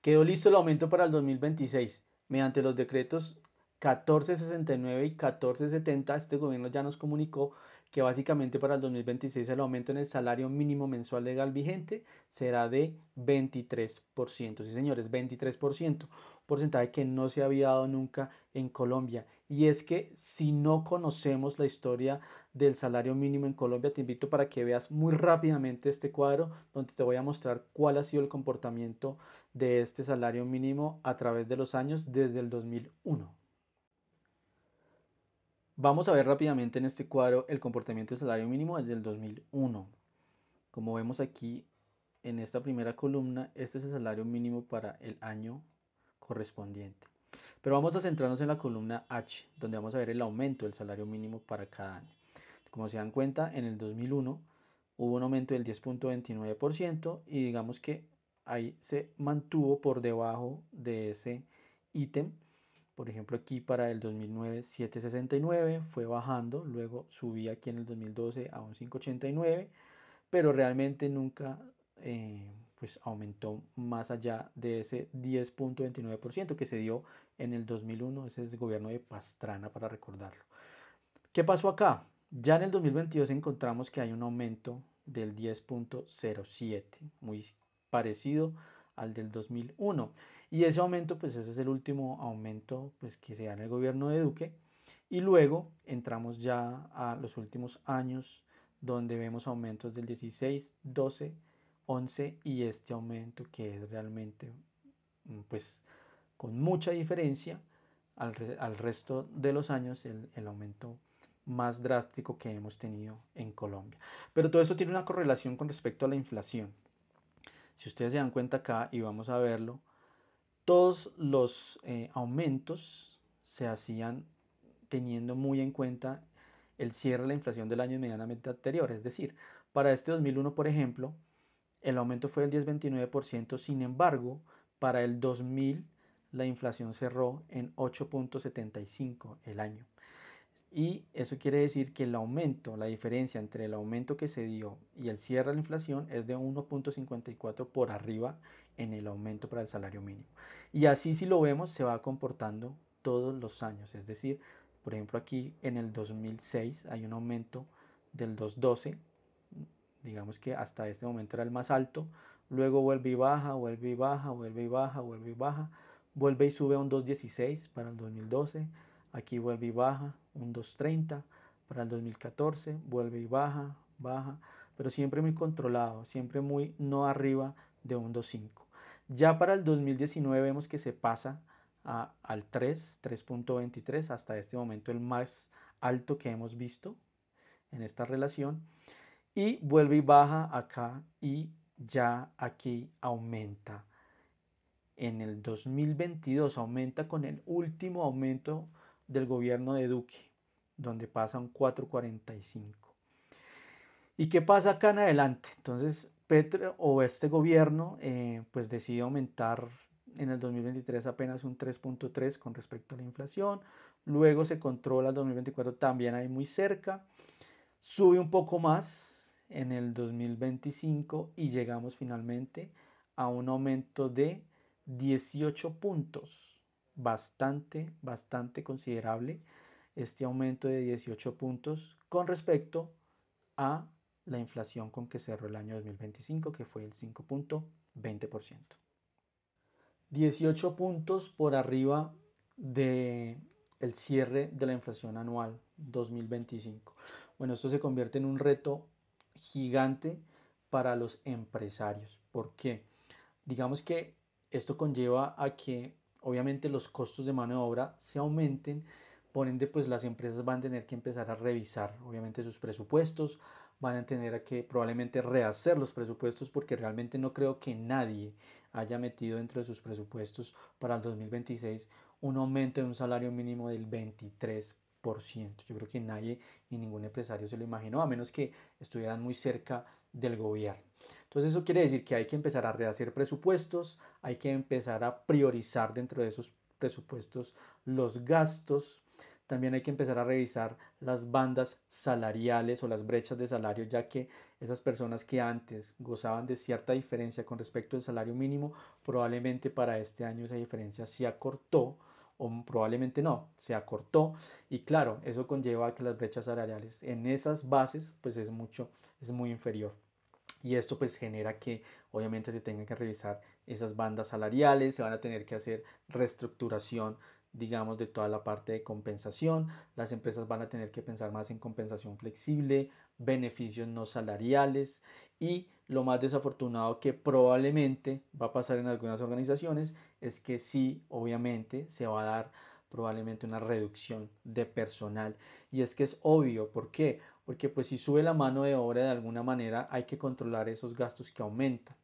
Quedó listo el aumento para el 2026. Mediante los decretos 1469 y 1470, este gobierno ya nos comunicó que básicamente para el 2026 el aumento en el salario mínimo mensual legal vigente será de 23%. Sí, señores, 23%, porcentaje que no se había dado nunca en Colombia. Y es que si no conocemos la historia del salario mínimo en Colombia, te invito para que veas muy rápidamente este cuadro donde te voy a mostrar cuál ha sido el comportamiento de este salario mínimo a través de los años desde el 2001. Vamos a ver rápidamente en este cuadro el comportamiento del salario mínimo desde el 2001. Como vemos aquí en esta primera columna, este es el salario mínimo para el año correspondiente. Pero vamos a centrarnos en la columna H, donde vamos a ver el aumento del salario mínimo para cada año. Como se dan cuenta, en el 2001 hubo un aumento del 10.29% y digamos que ahí se mantuvo por debajo de ese ítem. Por ejemplo, aquí para el 2009 7.69, fue bajando, luego subí aquí en el 2012 a un 5.89, pero realmente nunca pues aumentó más allá de ese 10.29% que se dio en el 2001. Ese es el gobierno de Pastrana, para recordarlo. ¿Qué pasó acá? Ya en el 2022 encontramos que hay un aumento del 10.07, muy parecido al del 2001. Y ese aumento, pues ese es el último aumento pues, que se da en el gobierno de Duque. Y luego entramos ya a los últimos años donde vemos aumentos del 16, 12, 11 y este aumento que es realmente pues con mucha diferencia al resto de los años el aumento más drástico que hemos tenido en Colombia. Pero todo eso tiene una correlación con respecto a la inflación. Si ustedes se dan cuenta acá y vamos a verlo, todos los aumentos se hacían teniendo muy en cuenta el cierre de la inflación del año inmediatamente anterior. Es decir, para este 2001, por ejemplo, el aumento fue del 10.29%, sin embargo, para el 2000 la inflación cerró en 8.75 el año. Y eso quiere decir que el aumento, la diferencia entre el aumento que se dio y el cierre de la inflación es de 1.54 por arriba en el aumento para el salario mínimo. Y así si lo vemos se va comportando todos los años. Es decir, por ejemplo aquí en el 2006 hay un aumento del 2.12, digamos que hasta este momento era el más alto, luego vuelve y baja, vuelve y baja, vuelve y baja, vuelve y baja, vuelve y sube a un 2.16 para el 2012, aquí vuelve y baja, un 2.30 para el 2014, vuelve y baja, baja, pero siempre muy controlado, siempre muy no arriba de un 2.5. Ya para el 2019 vemos que se pasa al 3.23, hasta este momento el más alto que hemos visto en esta relación, y vuelve y baja acá y ya aquí aumenta. En el 2022 aumenta con el último aumento del gobierno de Duque, donde pasa un 4.45. ¿Y qué pasa acá en adelante? Entonces, Petro o este gobierno pues decide aumentar en el 2023 apenas un 3.3 con respecto a la inflación, luego se controla el 2024 también ahí muy cerca, sube un poco más en el 2025 y llegamos finalmente a un aumento de 18 puntos, bastante considerable este aumento de 18 puntos con respecto a la inflación con que cerró el año 2025, que fue el 5.20%. 18 puntos por arriba de el cierre de la inflación anual 2025. Bueno, esto se convierte en un reto gigante para los empresarios. ¿Por qué? Digamos que esto conlleva a que obviamente los costos de mano de obra se aumenten, por ende pues las empresas van a tener que empezar a revisar obviamente sus presupuestos, van a tener que probablemente rehacer los presupuestos porque realmente no creo que nadie haya metido dentro de sus presupuestos para el 2026 un aumento de un salario mínimo del 23%. Yo creo que nadie ni ningún empresario se lo imaginó, a menos que estuvieran muy cerca del gobierno. Entonces eso quiere decir que hay que empezar a rehacer presupuestos, hay que empezar a priorizar dentro de esos presupuestos los gastos. también hay que empezar a revisar las bandas salariales o las brechas de salario, ya que esas personas que antes gozaban de cierta diferencia con respecto al salario mínimo, probablemente para este año esa diferencia se acortó o probablemente no, se acortó, y claro, eso conlleva a que las brechas salariales en esas bases pues es muy inferior. Y esto pues genera que obviamente se tengan que revisar esas bandas salariales, se van a tener que hacer reestructuración, digamos, de toda la parte de compensación. Las empresas van a tener que pensar más en compensación flexible, beneficios no salariales, y lo más desafortunado que probablemente va a pasar en algunas organizaciones es que sí, obviamente, se va a dar probablemente una reducción de personal. Y es que es obvio, ¿por qué? Porque pues si sube la mano de obra de alguna manera hay que controlar esos gastos que aumentan.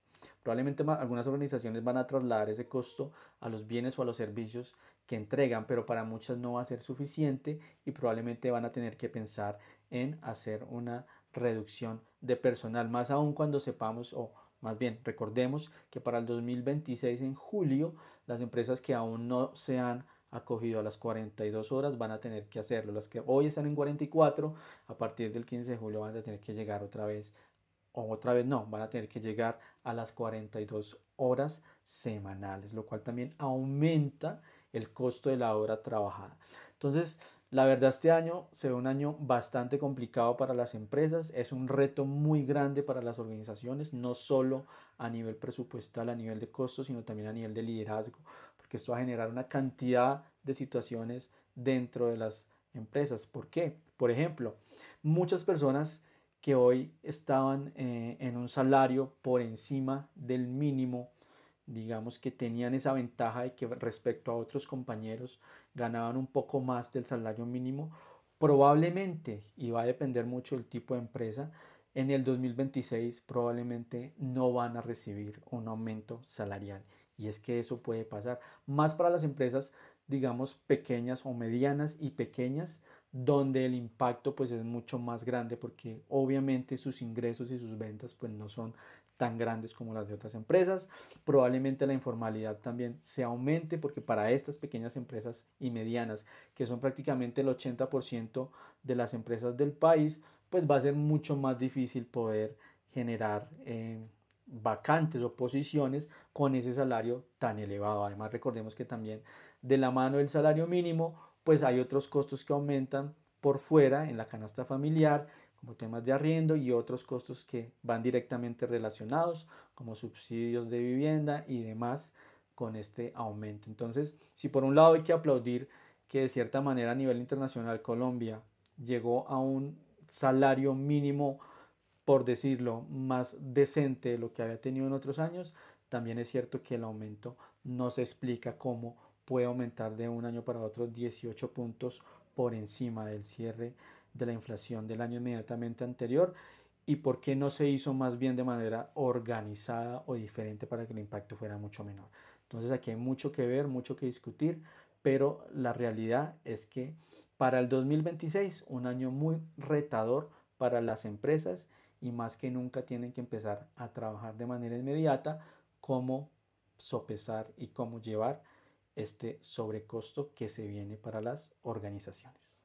Probablemente algunas organizaciones van a trasladar ese costo a los bienes o a los servicios que entregan, pero para muchas no va a ser suficiente y probablemente van a tener que pensar en hacer una reducción de personal, más aún cuando sepamos, o más bien recordemos que para el 2026 en julio las empresas que aún no se han acogido a las 42 horas van a tener que hacerlo. Las que hoy están en 44, a partir del 15 de julio van a tener que llegar otra vez, o otra vez no, van a tener que llegar a las 42 horas semanales, lo cual también aumenta el costo de la hora trabajada. Entonces, la verdad, este año se ve un año bastante complicado para las empresas, es un reto muy grande para las organizaciones, no solo a nivel presupuestal, a nivel de costos, sino también a nivel de liderazgo, porque esto va a generar una cantidad de situaciones dentro de las empresas. ¿Por qué? Por ejemplo, muchas personas que hoy estaban en un salario por encima del mínimo, digamos que tenían esa ventaja de que respecto a otros compañeros ganaban un poco más del salario mínimo, probablemente, y va a depender mucho del tipo de empresa, en el 2026 probablemente no van a recibir un aumento salarial. Y es que eso puede pasar, más para las empresas, digamos, pequeñas o medianas y pequeñas, donde el impacto pues es mucho más grande porque obviamente sus ingresos y sus ventas pues no son tan grandes como las de otras empresas. Probablemente la informalidad también se aumente porque para estas pequeñas empresas y medianas, que son prácticamente el 80% de las empresas del país, pues va a ser mucho más difícil poder generar vacantes o posiciones con ese salario tan elevado. Además, recordemos que también de la mano del salario mínimo, pues hay otros costos que aumentan por fuera en la canasta familiar, como temas de arriendo y otros costos que van directamente relacionados, como subsidios de vivienda y demás, con este aumento. Entonces, si por un lado hay que aplaudir que de cierta manera a nivel internacional Colombia llegó a un salario mínimo, por decirlo, más decente de lo que había tenido en otros años, también es cierto que el aumento no se explica cómo puede aumentar de un año para otro 18 puntos por encima del cierre de la inflación del año inmediatamente anterior, y por qué no se hizo más bien de manera organizada o diferente para que el impacto fuera mucho menor. Entonces aquí hay mucho que ver, mucho que discutir, pero la realidad es que para el 2026, un año muy retador para las empresas, y más que nunca tienen que empezar a trabajar de manera inmediata cómo sopesar y cómo llevar este sobrecosto que se viene para las organizaciones.